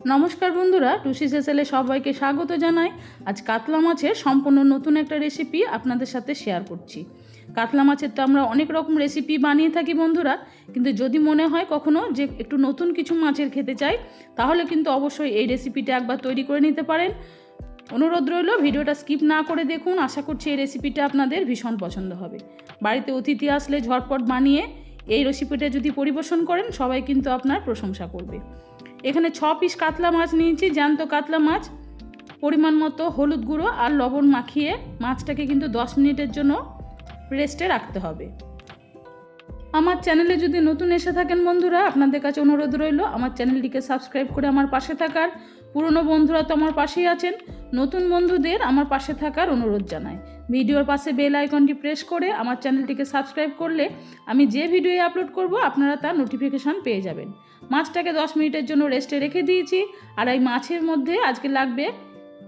নমস্কার বন্ধুরা, টুসি সেসেলে সবাইকে স্বাগত জানাই। আজ কাতলা মাছের সম্পূর্ণ নতুন একটা রেসিপি আপনাদের সাথে শেয়ার করছি। কাতলা মাছের তো আমরা অনেক রকম রেসিপি বানিয়ে থাকি বন্ধুরা, কিন্তু যদি মনে হয় কখনো যে একটু নতুন কিছু মাছের খেতে চাই, তাহলে কিন্তু অবশ্যই এই রেসিপিটা একবার তৈরি করে নিতে পারেন। অনুরোধ রইল ভিডিওটা স্কিপ না করে দেখুন। আশা করছি এই রেসিপিটা আপনাদের ভীষণ পছন্দ হবে। বাড়িতে অতিথি আসলে ঝটপট বানিয়ে এই রেসিপিটা যদি পরিবেশন করেন, সবাই কিন্তু আপনার প্রশংসা করবে। এখানে 6 পিস কাতলা মাছ নিয়েছি, জ্যান্ত কাতলা মাছ। পরিমাণ মতো হলুদ গুঁড়ো আর লবণ মাখিয়ে মাছটাকে কিন্তু 10 মিনিটের জন্য রেস্টে রাখতে হবে। আমার চ্যানেলে যদি নতুন এসে থাকেন বন্ধুরা, আপনাদের কাছে অনুরোধ রইল আমার চ্যানেলটিকে সাবস্ক্রাইব করে আমার পাশে থাকার। পুরনো বন্ধুরা তো আমার পাশেই আছেন, নতুন বন্ধুদের আমার পাশে থাকার অনুরোধ জানাই। ভিডিওর পাশে বেল আইকনটি প্রেস করে আমার চ্যানেলটিকে সাবস্ক্রাইব করলে আমি যে ভিডিও আপলোড করব আপনারা তার নোটিফিকেশান পেয়ে যাবেন। মাছটাকে 10 মিনিটের জন্য রেস্টে রেখে দিয়েছি। আর এই মাছের মধ্যে আজকে লাগবে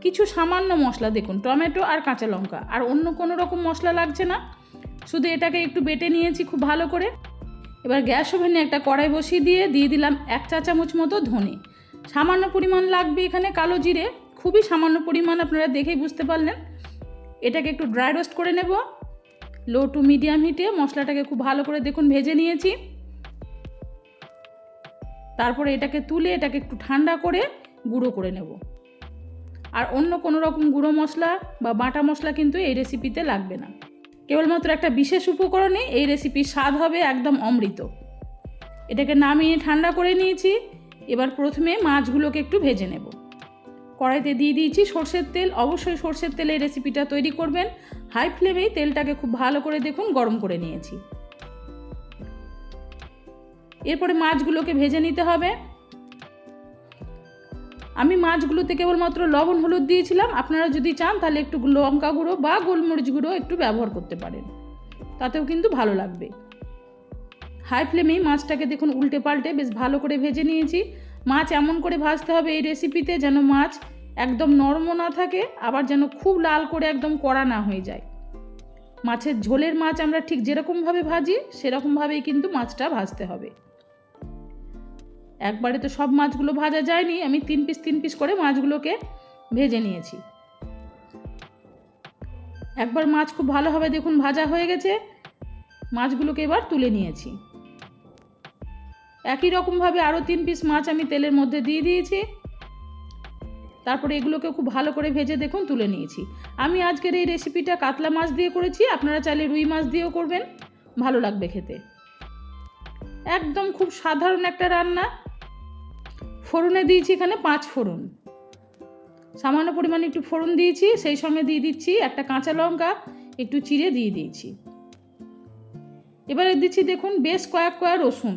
কিছু সামান্য মশলা, দেখুন টমেটো আর কাঁচা লঙ্কা, আর অন্য কোনো রকম মশলা লাগছে না। শুধু এটাকে একটু বেটে নিয়েছি খুব ভালো করে। এবার গ্যাস ওভেনে একটা কড়াই বসিয়ে দিয়ে দিলাম 1 চা চামচ মতো ধনে। সামান্য পরিমাণ লাগবে এখানে কালো জিরে, খুবই সামান্য পরিমাণ, আপনারা দেখেই বুঝতে পারলেন। এটাকে একটু ড্রাই রোস্ট করে নেব। লো টু মিডিয়াম হিটে মশলাটাকে খুব ভালো করে দেখুন ভেজে নিয়েছি। তারপরে এটাকে তুলে এটাকে একটু ঠান্ডা করে গুঁড়ো করে নেব। আর অন্য কোনো রকম গুঁড়ো মশলা বা বাটা মশলা কিন্তু এই রেসিপিতে লাগবে না। কেবলমাত্র একটা বিশেষ উপকরণে এই রেসিপির স্বাদ হবে একদম অমৃত। এটাকে নামিয়ে ঠান্ডা করে নিয়েছি। এবার প্রথমে মাছগুলোকে একটু ভেজে নেব। কড়াইতে দিয়ে দিয়েছি সর্ষের তেল। অবশ্যই সর্ষের তেলে এই রেসিপিটা তৈরি করবেন। হাই ফ্লেমেই তেলটাকে খুব ভালো করে দেখুন গরম করে নিয়েছি। এরপরে মাছগুলোকে ভেজে নিতে হবে। আমি মাছগুলোতে কেবলমাত্র লবণ হলুদ দিয়েছিলাম। আপনারা যদি চান তাহলে একটু লঙ্কা গুঁড়ো বা গোলমরিচ গুঁড়ো একটু ব্যবহার করতে পারেন, তাতেও কিন্তু ভালো লাগবে। হাই ফ্লেমেই মাছটাকে দেখুন উল্টে পাল্টে বেশ ভালো করে ভেজে নিয়েছি। মাছ এমন করে ভাজতে হবে এই রেসিপিতে যেন মাছ একদম নরমও না থাকে, আবার যেন খুব লাল করে একদম কড়া না হয়ে যায়। মাছের ঝোলের মাছ আমরা ঠিক যেরকমভাবে ভাজি সেরকমভাবেই কিন্তু মাছটা ভাজতে হবে। একবারে তো সব মাছগুলো ভাজা যায়নি, আমি 3 পিস করে মাছগুলোকে ভেজে নিয়েছি। একবার মাছ খুব ভালোভাবে দেখুন ভাজা হয়ে গেছে। মাছগুলোকে এবার তুলে নিয়েছি। একই রকমভাবে আরও 3 পিস মাছ আমি তেলের মধ্যে দিয়ে দিয়েছি। তারপরে এগুলোকে খুব ভালো করে ভেজে দেখুন তুলে নিয়েছি। আমি আজকের এই রেসিপিটা কাতলা মাছ দিয়ে করেছি, আপনারা চাইলে রুই মাছ দিয়েও করবেন, ভালো লাগবে খেতে। একদম খুব সাধারণ একটা রান্না। ফোড়নে দিয়েছি এখানে 5 ফোড়ন, সামান্য পরিমাণে একটু ফোড়ন দিয়েছি। সেই সঙ্গে দিয়ে দিচ্ছি একটা কাঁচা লঙ্কা একটু চিড়ে দিয়ে দিয়েছি। এবারে দিচ্ছি দেখুন বেশ কয়েক কোয়া রসুন।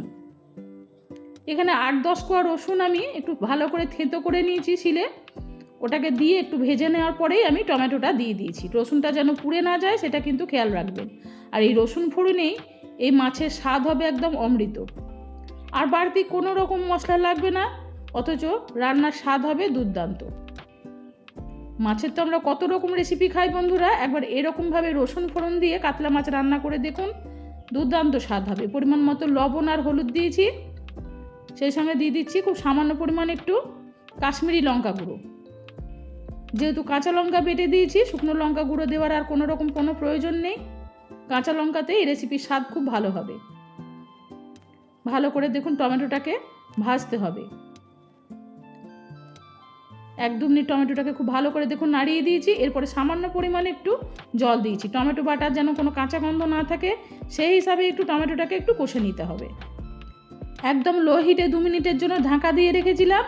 এখানে 8-10 কোয়া রসুন আমি একটু ভালো করে থেঁতো করে নিয়েছি শিলে। ওটাকে দিয়ে একটু ভেজে নেওয়ার পরেই আমি টমেটোটা দিয়ে দিয়েছি। রসুনটা যেন পুড়ে না যায় সেটা কিন্তু খেয়াল রাখবেন। আর এই রসুন ফোড়নেই এই মাছের স্বাদ হবে একদম অমৃত। আর বাড়তি কোনো রকম মশলা লাগবে না, অথচ রান্নার স্বাদ হবে দুর্দান্ত। মাছের তো আমরা কত রকম রেসিপি খাই বন্ধুরা, একবার এরকমভাবে রসুন ফোড়ন দিয়ে কাতলা মাছ রান্না করে দেখুন, দুর্দান্ত স্বাদ হবে। পরিমাণ মতো লবণ আর হলুদ দিয়েছি। সেই সঙ্গে দিয়ে দিচ্ছি খুব সামান্য পরিমাণ একটু কাশ্মীরি লঙ্কা গুঁড়ো। যেহেতু কাঁচা লঙ্কা বেটে দিয়েছি, শুকনো লঙ্কা গুঁড়ো দেওয়ার আর কোনো রকম কোনো প্রয়োজন নেই। কাঁচা লঙ্কাতে এই রেসিপির স্বাদ খুব ভালো হবে। ভালো করে দেখুন টমেটোটাকে ভাজতে হবে। 1-2 মিনিট টমেটোটাকে খুব ভালো করে দেখুন নাড়িয়ে দিয়েছি। এরপরে সামান্য পরিমাণে একটু জল দিয়েছি, টমেটো বাটার যেন কোনো কাঁচা গন্ধ না থাকে সেই হিসাবে একটু টমেটোটাকে একটু কষে নিতে হবে। একদম লো হিটে 2 মিনিটের জন্য ঢাকা দিয়ে রেখেছিলাম।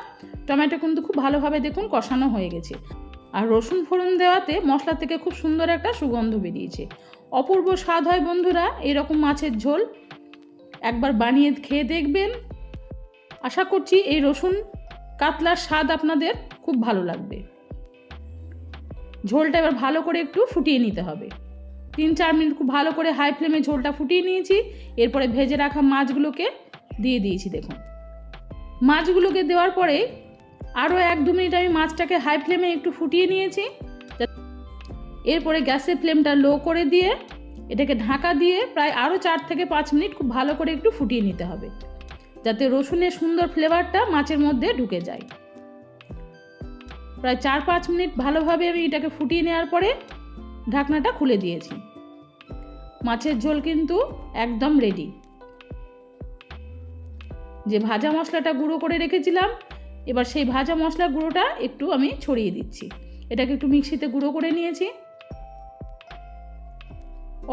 টমেটো কিন্তু খুব ভালোভাবে দেখুন কষানো হয়ে গেছে। আর রসুন ফোড়ন দেওয়াতে মশলা থেকে খুব সুন্দর একটা সুগন্ধ বেরিয়েছে। অপূর্ব স্বাদ হয় বন্ধুরা এরকম মাছের ঝোল। একবার বানিয়ে খেয়ে দেখবেন। আশা করছি এই রসুন কাতলার স্বাদ আপনাদের খুব ভালো লাগবে। ঝোলটা এবার ভালো করে একটু ফুটিয়ে নিতে হবে। 3-4 মিনিট খুব ভালো করে হাই ফ্লেমে ঝোলটা ফুটিয়ে নিয়েছি। এরপরে ভেজে রাখা মাছগুলোকে দিয়ে দিয়েছি। দেখুন মাছগুলোকে দেওয়ার পরে আরও 1-2 মিনিট আমি মাছটাকে হাই ফ্লেমে একটু ফুটিয়ে নিয়েছি। এরপরে গ্যাসের ফ্লেমটা লো করে দিয়ে এটাকে ঢাকা দিয়ে প্রায় আরও 4 থেকে 5 মিনিট খুব ভালো করে একটু ফুটিয়ে নিতে হবে, যাতে রসুনের সুন্দর ফ্লেভারটা মাছের মধ্যে ঢুকে যায়। প্রায় 4-5 মিনিট ভালোভাবে আমি এটাকে ফুটিয়ে নেওয়ার পরে ঢাকনাটা খুলে দিয়েছি। মাছের ঝোল কিন্তু একদম রেডি। যে ভাজা মশলাটা গুঁড়ো করে রেখেছিলাম, এবার সেই ভাজা মশলা গুঁড়োটা একটু আমি ছড়িয়ে দিচ্ছি। এটাকে একটু মিক্সিতে গুঁড়ো করে নিয়েছি।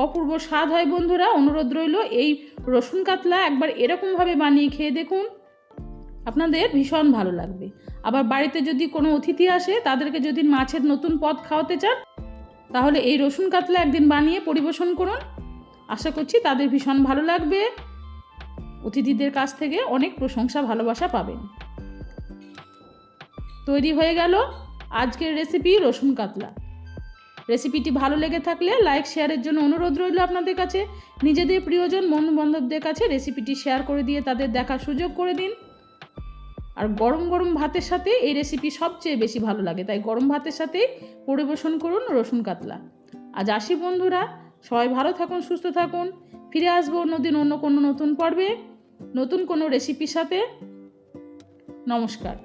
অপূর্ব স্বাদ হয় বন্ধুরা। অনুরোধ রইল এই রসুন কাতলা একবার এরকমভাবে বানিয়ে খেয়ে দেখুন, আপনাদের ভীষণ ভালো লাগবে। আবার বাড়িতে যদি কোনো অতিথি আসে, তাদেরকে যদি মাছের নতুন পদ খাওয়াতে চান, তাহলে এই রসুন কাতলা একদিন বানিয়ে পরিবেশন করুন। আশা করছি তাদের ভীষণ ভালো লাগবে, অতিথিদের কাছ থেকে অনেক প্রশংসা ভালোবাসা পাবেন। তৈরি হয়ে গেল আজকের রেসিপি রসুন কাতলা। রেসিপিটি ভালো লেগে থাকলে লাইক শেয়ারের জন্য অনুরোধ রইল আপনাদের কাছে। নিজেদের প্রিয়জন বন্ধু বান্ধবদের কাছে রেসিপিটি শেয়ার করে দিয়ে তাদের দেখার সুযোগ করে দিন। আর গরম গরম ভাতের সাথে এই রেসিপি সবচেয়ে বেশি ভালো লাগে, তাই গরম ভাতের সাথেই পরিবেশন করুন রসুন কাতলা। আজ আসি বন্ধুরা, সবাই ভালো থাকুন, সুস্থ থাকুন। ফিরে আসবো অন্যদিন অন্য কোনো নতুন পর্বে, নতুন কোনো রেসিপির সাথে। নমস্কার।